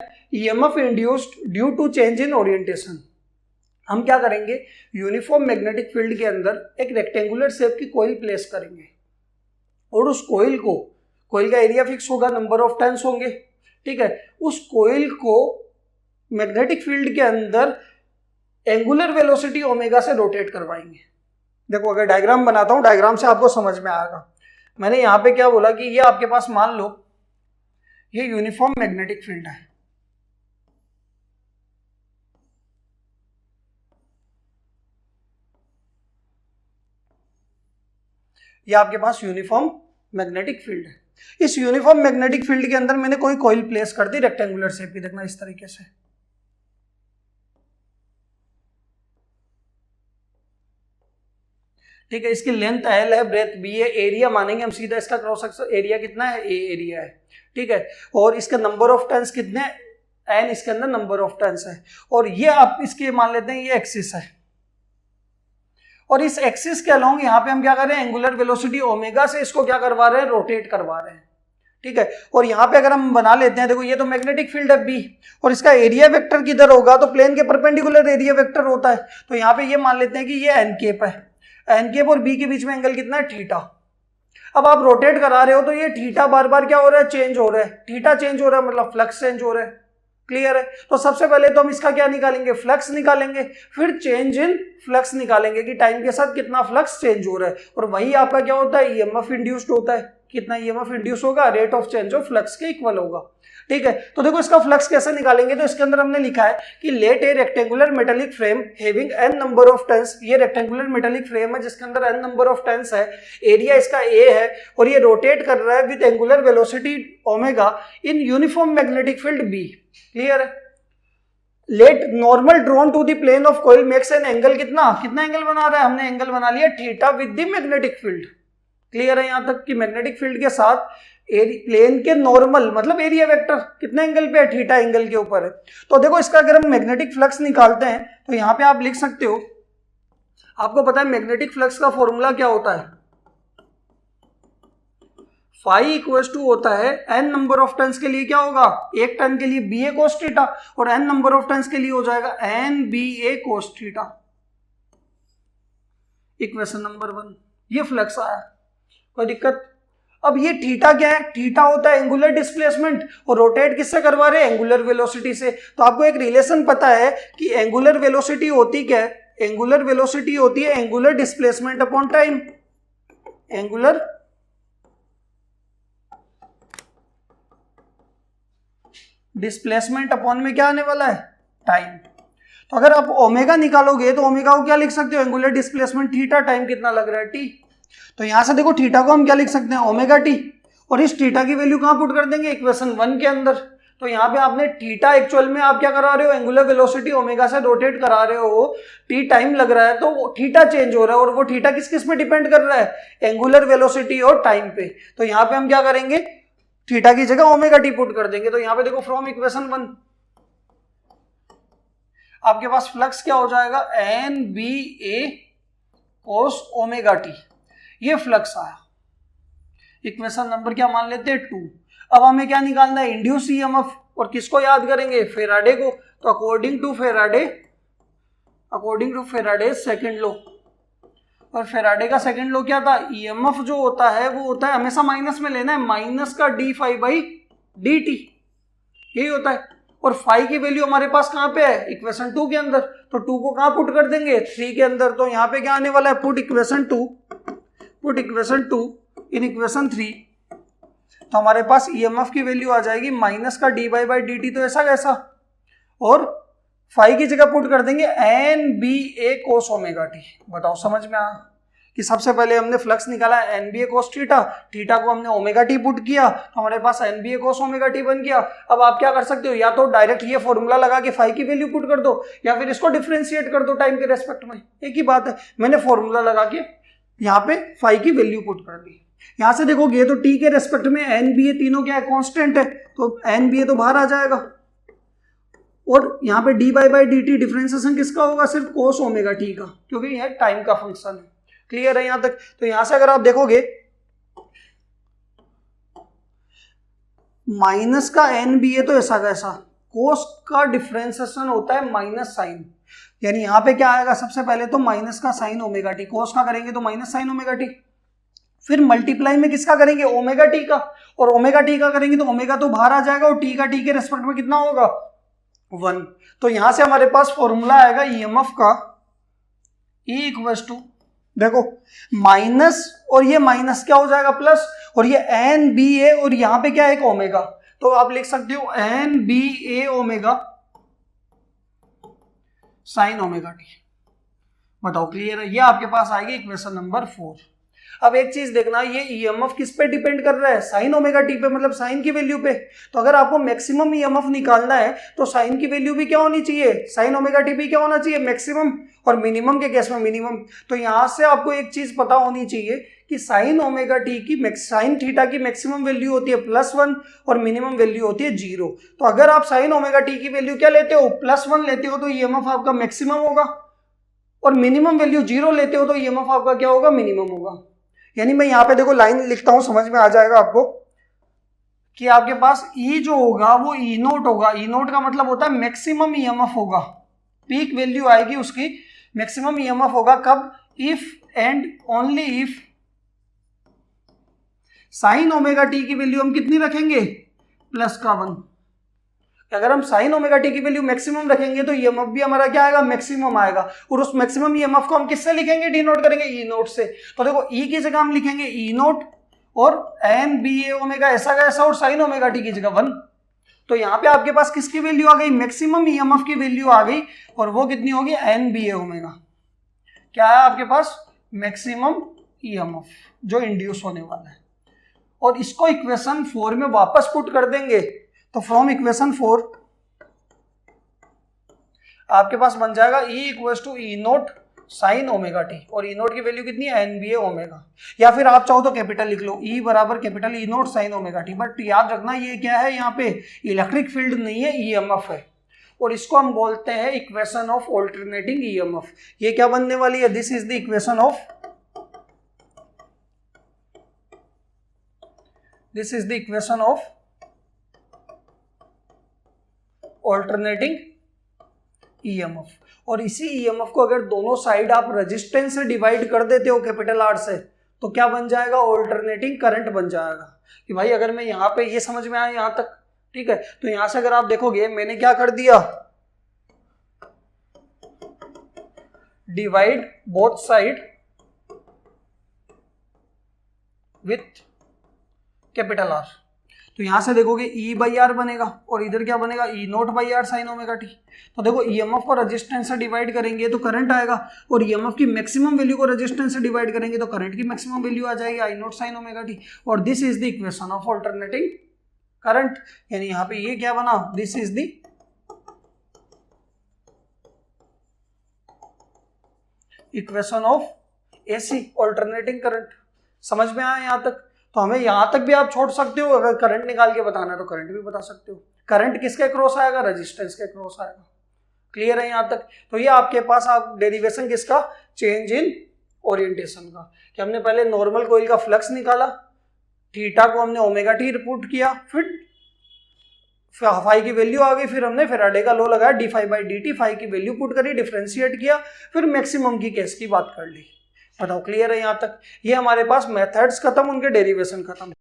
EMF induced due to change in orientation. हम क्या करेंगे, यूनिफॉर्म मैग्नेटिक फील्ड के अंदर एक रेक्टेंगुलर शेप की कॉइल प्लेस करेंगे और उस कॉइल का एरिया फिक्स होगा, नंबर ऑफ टर्न्स होंगे, ठीक है। उस कॉइल को मैग्नेटिक फील्ड के अंदर एंगुलर वेलोसिटी ओमेगा से रोटेट करवाएंगे। देखो अगर डायग्राम बनाता हूं, डायग्राम से आपको समझ में आएगा। मैंने यहां पे क्या बोला कि ये आपके पास मान लो ये यूनिफॉर्म मैग्नेटिक फील्ड है, ये आपके पास यूनिफॉर्म मैग्नेटिक फील्ड है। इस यूनिफॉर्म मैग्नेटिक फील्ड के अंदर मैंने कोई कॉइल प्लेस कर दी रेक्टेंगुलर शेप की, देखना इस तरीके से, ठीक है। इसकी लेंथ एल है, ब्रेथ बी है, एरिया मानेंगे हम सीधा इसका क्रॉस सेक्शन एरिया कितना है, ए एरिया है, ठीक है। और इसका नंबर ऑफ टर्न्स कितने, एन इसके अंदर नंबर ऑफ टर्न्स है। और ये आप इसके मान लेते हैं ये एक्सिस है, और इस एक्सिस के अलोंग यहाँ पे हम क्या कर रहे हैं, एंगुलर वेलोसिटी ओमेगा से इसको क्या करवा रहे हैं, रोटेट करवा रहे हैं, ठीक है। और यहाँ पे अगर हम बना लेते हैं, देखो ये तो मैग्नेटिक फील्ड है बी, और इसका एरिया वेक्टर किधर होगा, तो प्लेन के परपेंडिकुलर एरिया वेक्टर होता है। तो यहाँ पे ये मान लेते हैं कि ये एन केप है, एन केप और बी के बीच में एंगल कितना है, थीटा। अब आप रोटेट करा रहे हो तो ये थीटा बार बार क्या हो रहा है, चेंज हो रहा है, थीटा चेंज हो रहा है मतलब फ्लक्स चेंज हो रहा है, क्लियर है। तो सबसे पहले तो हम इसका क्या निकालेंगे, फ्लक्स निकालेंगे, फिर चेंज इन फ्लक्स निकालेंगे कि टाइम के साथ कितना फ्लक्स चेंज हो रहा है, और वही आपका क्या होता है, ईएमएफ इंड्यूस्ड होता है। कितना ईएमएफ इंड्यूस होगा, rate of change of flux के इक्वल होगा, ठीक है। तो देखो इसका फ्लक्स कैसे निकालेंगे, तो इसके अंदर हमने लिखा है कि let a rectangular metallic frame having n number of turns, ये रेक्टेंगुलर मेटालिक फ्रेम है जिसके अंदर एन नंबर ऑफ टर्न्स है, एरिया इसका ए है, और ये रोटेट कर रहा है with angular velocity omega in uniform magnetic field B, clear है। Let normal drawn to the plane of coil makes an angle, कितना एंगल बना रहा है, हमने एंगल बना लिया theta with the magnetic field, clear है। यहां तक कि मैग्नेटिक फील्ड के साथ प्लेन के नॉर्मल मतलब एरिया वेक्टर कितने एंगल पे है, थीटा एंगल के ऊपर है। तो देखो इसका अगर हम मैग्नेटिक फ्लक्स निकालते हैं तो यहां पे आप लिख सकते हो, आपको पता है मैग्नेटिक फ्लक्स का फॉर्मूला क्या होता है, फाई इक्वल्स टू होता है एन नंबर ऑफ टर्न्स के लिए क्या होगा, एक टर्न के लिए बी ए कोस थीटा, और एन नंबर ऑफ टर्न्स के लिए हो जाएगा एन बी ए कोस थीटा, इक्वेशन नंबर 1। ये फ्लक्स आया, कोई दिक्कत। अब ये थीटा क्या है, थीटा होता है एंगुलर डिस्प्लेसमेंट, और रोटेट किससे करवा रहे हैं, एंगुलर वेलोसिटी से। तो आपको एक रिलेशन पता है कि एंगुलर वेलोसिटी होती क्या है, एंगुलर वेलोसिटी होती है angular displacement upon time, angular displacement upon में क्या आने वाला है, टाइम। तो अगर आप ओमेगा निकालोगे तो ओमेगा को क्या लिख सकते हो, एंगुलर डिस्प्लेसमेंट थीटा, टाइम कितना लग रहा है, टी। तो यहां से देखो थीटा को हम क्या लिख सकते हैं, ओमेगा टी, और इस थीटा की वैल्यू कहां पुट कर देंगे, इक्वेशन 1 के अंदर। तो यहां पे आपने थीटा एक्चुअल में आप क्या करा रहे हो, एंगुलर वेलोसिटी ओमेगा से रोटेट करा रहे हो, टी टाइम लग रहा है, तो थीटा चेंज हो रहा है, और वो थीटा किस किस पे डिपेंड कर रहा है, एंगुलर वेलोसिटी और टाइम पे। तो यहां पे हम क्या करेंगे, थीटा की जगह ओमेगा टी पुट कर देंगे। तो यहां पे देखो फ्रॉम इक्वेशन 1 आपके पास फ्लक्स क्या हो जाएगा, एन बी ए कोस ओमेगा टी, ये फ्लक्स आया। इक्वेशन नंबर क्या मान लेते हैं, 2। अब हमें क्या निकालना है, इंड्यूस ईएमएफ, और किसको याद करेंगे, फेराडे को। तो according to Faraday second law, और फेराडे का सेकंड लॉ क्या था, ईएमएफ जो होता है वो होता है हमेशा माइनस में लेना है, माइनस का d phi by d t, यही होता है। और फाई की वैल्यू हमारे पास कहां पे है, इक्वेशन 2 के अंदर। तो 2 को कहां पुट कर देंगे, 3 के अंदर। तो यहां पे क्या आने वाला है, पुट इक्वेशन 2 इन इक्वेशन 3। तो हमारे पास ईएमएफ की वैल्यू आ जाएगी माइनस का d y by d t, तो ऐसा कैसा, और फाई की जगह पुट कर देंगे एन बी ए कोस ओमेगा टी। बताओ समझ में आया कि सबसे पहले हमने फ्लक्स निकाला एन बी ए कोस थीटा, थीटा को हमने ओमेगा टी पुट किया, तो हमारे पास एन बी ए कोस ओमेगा टी बन गया। अब आप क्या कर सकते हो, या तो डायरेक्ट ये फॉर्मूला लगा के फाई की वैल्यू पुट कर दो, या फिर इसको डिफरेंशिएट कर दो टाइम के रेस्पेक्ट में, एक ही बात है। मैंने फॉर्मूला लगा के यहाँ पे फाई की वैल्यू पुट कर दी। यहां से देखोगे तो टी के रेस्पेक्ट में एन बी ए तीनों क्या है, कांस्टेंट है, तो एन बी ए तो बाहर आ जाएगा, और यहाँ पे D by by d T differentiation किसका होगा, सिर्फ कोस ओमेगा टी का, क्योंकि यह टाइम का फंक्शन है। क्लियर है यहां तक। तो यहां से अगर आप देखोगे माइनस का एन बी ए तो ऐसा कैसा, कोस का डिफरेंशिएशन होता है माइनस साइन, यानी यहाँ पे क्या आएगा, सबसे पहले तो माइनस का साइन ओमेगा टी, कोस का करेंगे तो माइनस साइन ओमेगा टी, फिर मल्टीप्लाई में किसका करेंगे, ओमेगा टी का, और ओमेगा टी का करेंगे तो ओमेगा तो बाहर आ जाएगा और टी का टी के रेस्पेक्ट में कितना होगा 1। तो यहां से हमारे पास फॉर्मूला आएगा ईएमएफ का E इक्वल्स टू, देखो माइनस और ये माइनस क्या हो जाएगा प्लस, और ये एन बी ए और यहां पे क्या है एक ओमेगा, तो आप लिख सकते हो एन बी ए ओमेगा साइन ओमेगा टी। बताओ क्लियर है, ये आपके पास आएगी इक्वेशन नंबर 4। अब एक चीज देखना, ये ईएमएफ किस पे डिपेंड कर रहा है, साइन ओमेगा टी पे, मतलब साइन की वैल्यू पे। तो अगर आपको मैक्सिमम ईएमएफ निकालना है तो साइन की वैल्यू भी क्या होनी चाहिए, साइन ओमेगा टी भी क्या होना चाहिए मैक्सिमम, और मिनिमम के केस में मिनिमम। तो यहां से आपको एक चीज पता होनी चाहिए कि साइन ओमेगा टी की, साइन थीटा की मैक्सिमम वैल्यू होती है +1 और मिनिमम वैल्यू होती है 0। तो अगर आप साइन ओमेगा टी की वैल्यू क्या लेते हो +1 लेते हो तो ईएमएफ आपका मैक्सिमम होगा, और मिनिमम वैल्यू 0 लेते हो तो ईएमएफ आपका क्या होगा, मिनिमम होगा। यानी मैं यहां पे देखो लाइन लिखता हूं, समझ में आ जाएगा आपको कि आपके पास E जो होगा वो E नोट होगा। E नोट का मतलब होता है मैक्सिमम ईएमएफ होगा, पीक वैल्यू आएगी उसकी, मैक्सिमम ईएमएफ होगा कब, if and only if sign omega T की वैल्यू हम कितनी रखेंगे +1। अगर हम साइन ओमेगा टी की वैल्यू मैक्सिमम रखेंगे तो ईएमएफ भी हमारा क्या आएगा, मैक्सिमम आएगा, और उस मैक्सिमम ईएमएफ को हम किससे लिखेंगे, डी नोट करेंगे ई नोट से। तो देखो ई की जगह हम लिखेंगे ई नोट और एन बी ए ओमेगा ऐसा का ऐसा, और साइन ओमेगा टी की जगह 1। तो यहाँ पे आपके पास किसकी वैल्यू आ गई, मैक्सिमम ईएमएफ की वैल्यू आ गई, और वो कितनी होगी, एन बी ए ओमेगा। क्या है आपके पास, मैक्सिमम ईएमएफ जो इंड्यूस होने वाला है। और इसको इक्वेशन 4 में वापस पुट कर देंगे, तो फ्रॉम इक्वेशन 4 आपके पास बन जाएगा E equals to E naught sine omega t, और E नोट की वैल्यू कितनी है, NBA ओमेगा, या फिर आप चाहो तो कैपिटल लिख लो, E बराबर capital E naught sine omega T. But याद रखना ये क्या है, यहाँ पे इलेक्ट्रिक फील्ड नहीं है, EMF है, और इसको हम बोलते हैं इक्वेशन ऑफ ऑल्टरनेटिंग EMF। ये क्या बनने वाली है, this is the equation of, this is the equation of alternating EMF। और इसी EMF को अगर दोनों साइड आप रेजिस्टेंस से डिवाइड कर देते हो कैपिटल R से, तो क्या बन जाएगा, ऑल्टरनेटिंग करंट बन जाएगा। कि भाई अगर मैं यहाँ पे, ये समझ में आया यहाँ तक, ठीक है। तो यहां से अगर आप देखोगे मैंने क्या कर दिया, divide both side with capital R। तो यहां से देखोगे E/R बनेगा, और इधर क्या बनेगा, E naught by r sine omega t. तो देखो EMF को रेजिस्टेंस से डिवाइड करेंगे तो करंट आएगा, और EMF की मैक्सिमम वैल्यू को रेजिस्टेंस से डिवाइड करेंगे तो करंट की मैक्सिमम वैल्यू आ जाएगी I naught sine omega t. और this is the equation of alternating current, यानी यहाँ पे ये क्या बना, this is the equation of AC alternating current. समझ में आया यहाँ तक। तो हमें यहां तक भी आप छोड़ सकते हो, अगर करंट निकाल के बताना है तो करंट भी बता सकते हो। करंट किसके क्रॉस आएगा, रेजिस्टेंस के क्रॉस आएगा। क्लियर है यहाँ तक। तो ये आपके पास आप डेरिवेशन किसका, चेंज इन ओरिएंटेशन का, कि हमने पहले नॉर्मल कॉइल का फ्लक्स निकाला, थीटा को हमने ओमेगा टी पुट किया, फिर फाई की वैल्यू आ गई, फिर हमने फैराडे का लॉ लगाया d phi by d t, phi की वैल्यू पुट करी, डिफरेंशिएट किया, फिर मैक्सिमम की केस की बात कर ली। बताओ क्लियर है यहाँ तक। ये हमारे पास मेथड्स खत्म, उनके डेरिवेशन खत्म।